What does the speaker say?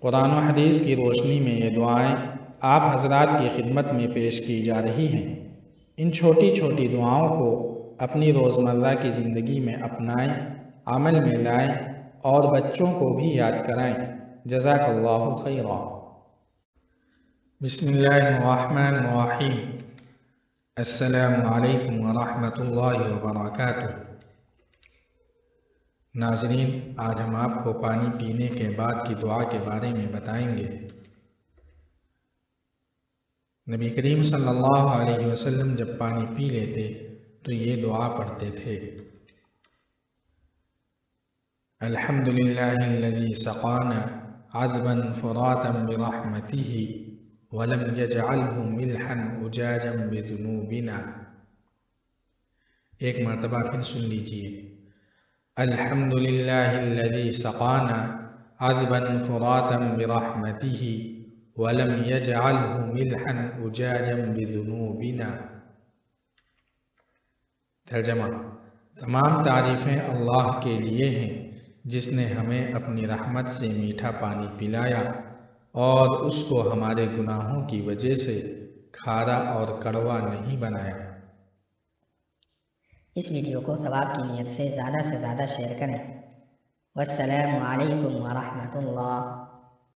قرآن و حدیث کی روشنی میں یہ دعائیں آپ حضرات کی خدمت میں پیش کی جا رہی ہیں۔ ان چھوٹی چھوٹی دعاؤں کو اپنی روزمرہ کی زندگی میں اپنائیں، عمل میں لائیں اور بچوں کو بھی یاد کرائیں۔ جزاک اللہ خیرا۔ بسم اللہ الرحمن الرحیم۔ السلام علیکم ورحمۃ اللہ وبرکاتہ۔ ناظرین، آج ہم آپ کو پانی پینے کے بعد کی دعا کے بارے میں بتائیں گے۔ نبی کریم صلی اللہ علیہ وسلم جب پانی پی لیتے تو یہ دعا پڑھتے تھے: الحمدللہ الذی سقانا عذبا فراتا برحمتہ ولم یجعلہ ملحا اجاجا بذنوبنا۔ ایک مرتبہ پھر سن لیجئے: الحمدللہ الذی سقانا عذبا فراتا برحمتہ ولم یجعلہ ملحا اجاجا بذنوبنا۔ ترجمہ: تمام تعریفیں اللہ کے لیے ہیں جس نے ہمیں اپنی رحمت سے میٹھا پانی پلایا اور اس کو ہمارے گناہوں کی وجہ سے کھارا اور کڑوا نہیں بنایا۔ اس ویڈیو کو ثواب کی نیت سے زیادہ شیئر کریں۔ والسلام علیکم ورحمۃ اللہ۔